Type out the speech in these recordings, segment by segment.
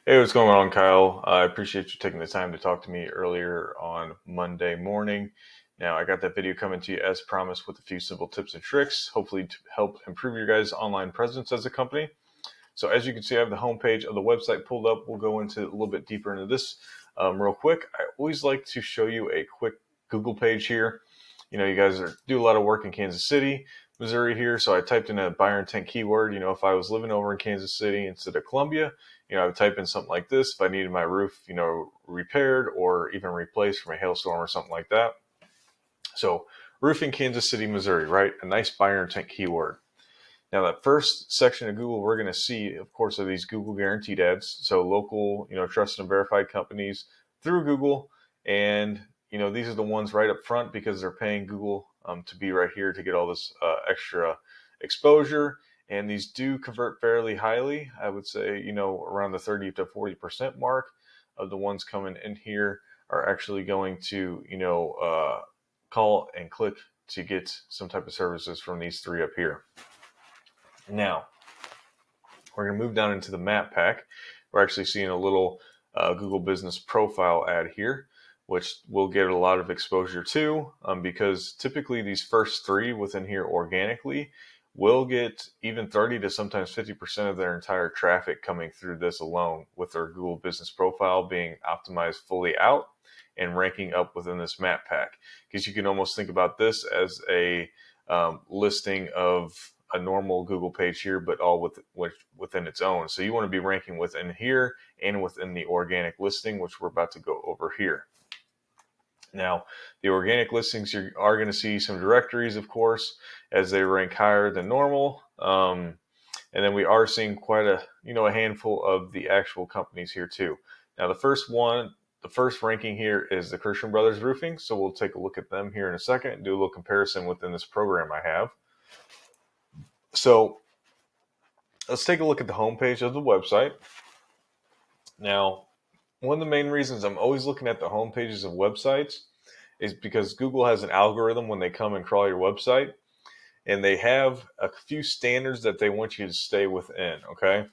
Hey, what's going on, Kyle? I appreciate you taking the time to talk to me earlier on Monday morning. Now, I got that video coming to you as promised with a few simple tips and tricks, hopefully to help improve your guys' online presence as a company. So as you can see, I have the homepage of the website pulled up. We'll go into a little bit deeper into this real quick. I always like to show you a quick Google page here. You guys do a lot of work in Kansas City, Missouri here. So I typed in a buyer intent keyword. If I was living over in Kansas City instead of Columbia, I would type in something like this if I needed my roof, repaired or even replaced from a hailstorm or something like that. So roof in Kansas City, Missouri, right? A nice buyer intent keyword. Now, that first section of Google we're going to see, of course, are these Google guaranteed ads. So local, trusted and verified companies through Google. And, these are the ones right up front because they're paying Google to be right here to get all this extra exposure. And these do convert fairly highly. I would say, around the 30 to 40% mark of the ones coming in here are actually going to, call and click to get some type of services from these three up here. Now, we're going to move down into the map pack. We're actually seeing a little Google Business Profile ad here, which we'll get a lot of exposure to because typically these first three within here organically will get even 30 to sometimes 50% of their entire traffic coming through this alone, with their Google Business Profile being optimized fully out and ranking up within this map pack. Because you can almost think about this as a listing of a normal Google page here, but all within its own. So you want to be ranking within here and within the organic listing, which we're about to go over here. Now, the organic listings, you are going to see some directories, of course, as they rank higher than normal. And then we are seeing quite a handful of the actual companies here too. Now, the first ranking here is the Christian Brothers Roofing. So we'll take a look at them here in a second and do a little comparison within this program I have. So let's take a look at the homepage of the website. Now, one of the main reasons I'm always looking at the home pages of websites is because Google has an algorithm when they come and crawl your website, and they have a few standards that they want you to stay within, okay?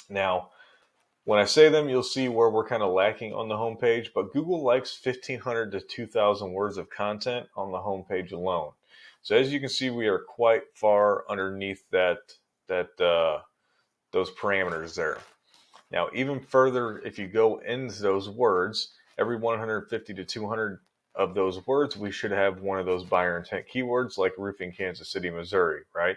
Now, when I say them, you'll see where we're kind of lacking on the homepage, but Google likes 1,500 to 2,000 words of content on the homepage alone. So as you can see, we are quite far underneath those parameters there. Now, even further, if you go into those words, every 150 to 200 of those words, we should have one of those buyer intent keywords like roofing Kansas City, Missouri, right?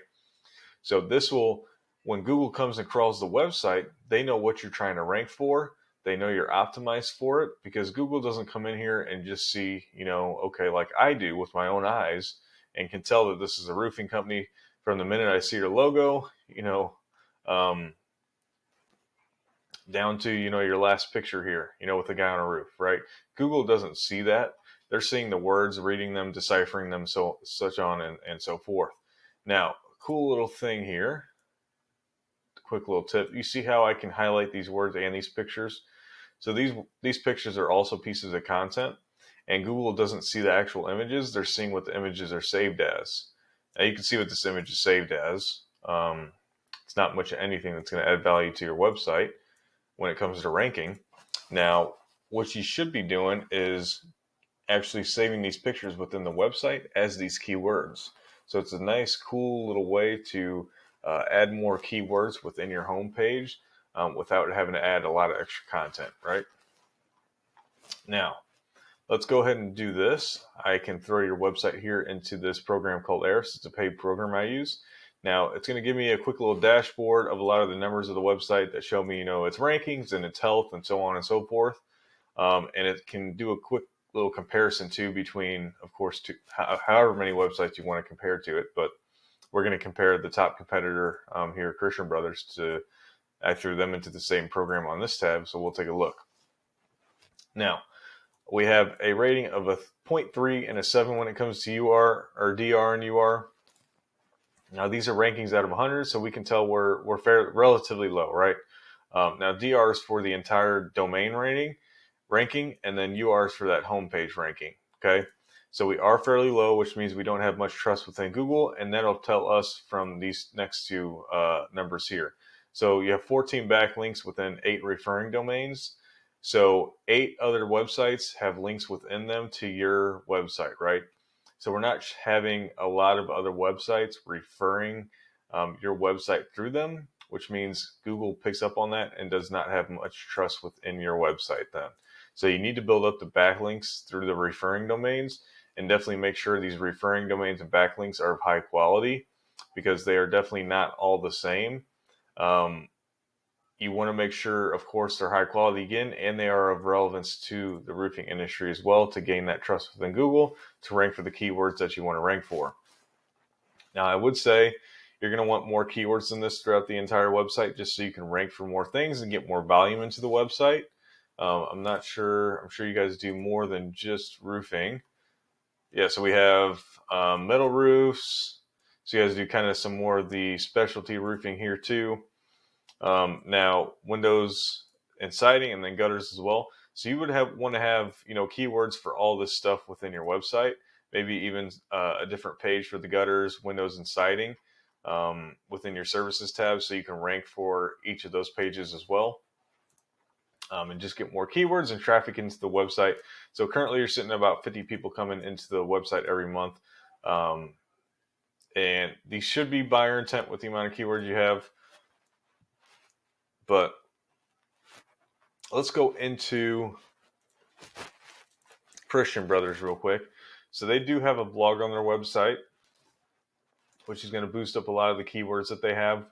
So this will, when Google comes and crawls the website, they know what you're trying to rank for. They know you're optimized for it, because Google doesn't come in here and just see, okay, like I do with my own eyes, and can tell that this is a roofing company from the minute I see your logo, down to your last picture here, with the guy on a roof, right? Google doesn't see that. They're seeing the words, reading them, deciphering them, so such on and so forth. Now, cool little thing here, quick little tip. You see how I can highlight these words and these pictures? So these pictures are also pieces of content, and Google doesn't see the actual images. They're seeing what the images are saved as. Now you can see what this image is saved as. It's not much of anything that's going to add value to your website when it comes to ranking. Now, what you should be doing is actually saving these pictures within the website as these keywords. So it's a nice, cool little way to add more keywords within your homepage without having to add a lot of extra content, right? Now, let's go ahead and do this. I can throw your website here into this program called Airus. It's a paid program I use. Now, it's going to give me a quick little dashboard of a lot of the numbers of the website that show me, its rankings and its health and so on and so forth. And it can do a quick little comparison too between, of course, however many websites you want to compare to it. But we're going to compare the top competitor here, Christian Brothers, I threw them into the same program on this tab, so we'll take a look. Now, we have a rating of a 0.3 and a 7 when it comes to UR or DR and UR. Now, these are rankings out of 100, so we can tell we're relatively low, right? Now, DR is for the entire domain ranking, and then UR is for that homepage ranking, okay? So we are fairly low, which means we don't have much trust within Google, and that'll tell us from these next two numbers here. So you have 14 backlinks within 8 referring domains. So 8 other websites have links within them to your website, right? So we're not having a lot of other websites referring your website through them, which means Google picks up on that and does not have much trust within your website then. So you need to build up the backlinks through the referring domains, and definitely make sure these referring domains and backlinks are of high quality, because they are definitely not all the same. Um, you want to make sure, of course, they're high quality again, and they are of relevance to the roofing industry as well, to gain that trust within Google to rank for the keywords that you want to rank for. Now, I would say you're going to want more keywords than this throughout the entire website, just so you can rank for more things and get more volume into the website. I'm sure you guys do more than just roofing. Yeah, so we have metal roofs. So you guys do kind of some more of the specialty roofing here too. Now, windows and siding, and then gutters as well. So you would want to have keywords for all this stuff within your website. Maybe even a different page for the gutters, windows, and siding within your services tab, so you can rank for each of those pages as well. And just get more keywords and traffic into the website. So currently you're sitting at about 50 people coming into the website every month. And these should be buyer intent with the amount of keywords you have. But let's go into Christian Brothers real quick. So they do have a blog on their website, which is going to boost up a lot of the keywords that they have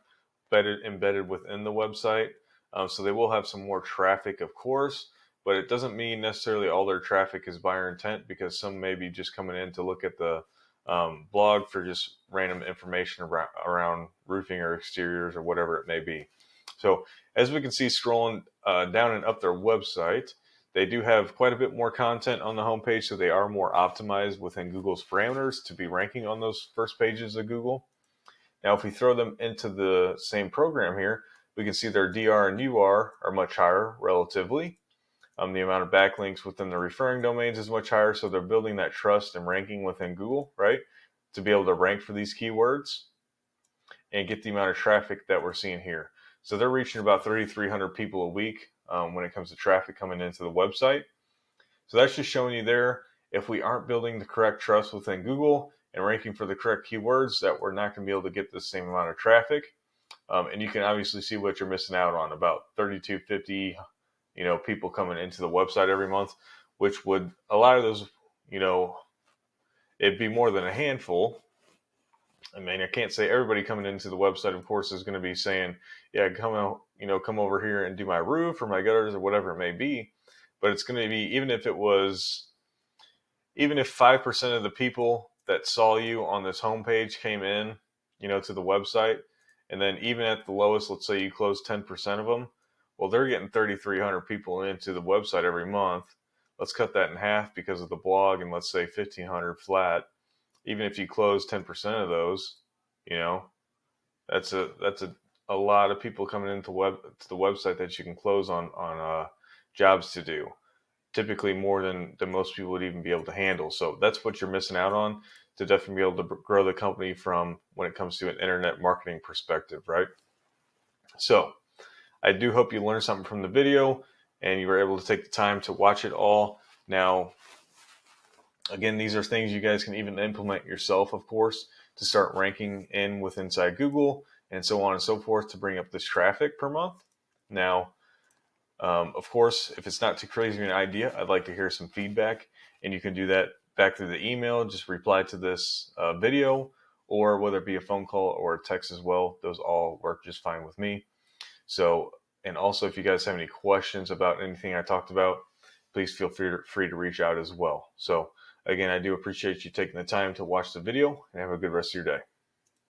embedded within the website. So they will have some more traffic, of course, but it doesn't mean necessarily all their traffic is buyer intent, because some may be just coming in to look at the blog for just random information around roofing or exteriors or whatever it may be. So as we can see, scrolling down and up their website, they do have quite a bit more content on the homepage, so they are more optimized within Google's parameters to be ranking on those first pages of Google. Now, if we throw them into the same program here, we can see their DR and UR are much higher relatively. The amount of backlinks within the referring domains is much higher, so they're building that trust and ranking within Google, right, to be able to rank for these keywords and get the amount of traffic that we're seeing here. So they're reaching about 3,300 people a week when it comes to traffic coming into the website. So that's just showing you there, if we aren't building the correct trust within Google and ranking for the correct keywords, that we're not going to be able to get the same amount of traffic. And you can obviously see what you're missing out on, about 3,250 people coming into the website every month, which would, a lot of those, it'd be more than a handful. I mean, I can't say everybody coming into the website, of course, is going to be saying, yeah, come over here and do my roof or my gutters or whatever it may be. But it's going to be, even if 5% of the people that saw you on this homepage came in, to the website, and then even at the lowest, let's say you close 10% of them, well, they're getting 3,300 people into the website every month. Let's cut that in half because of the blog, and let's say 1,500 flat. Even if you close 10% of those, that's a lot of people coming into the website that you can close on jobs to do. Typically more than most people would even be able to handle. So that's what you're missing out on, to definitely be able to grow the company from when it comes to an internet marketing perspective, right? So I do hope you learned something from the video and you were able to take the time to watch it all. Now, again, these are things you guys can even implement yourself, of course, to start ranking inside Google and so on and so forth, to bring up this traffic per month. Now, of course, if it's not too crazy of an idea, I'd like to hear some feedback, and you can do that back through the email. Just reply to this video, or whether it be a phone call or a text as well. Those all work just fine with me. So, and also, if you guys have any questions about anything I talked about, please feel free to reach out as well. So again, I do appreciate you taking the time to watch the video, and have a good rest of your day.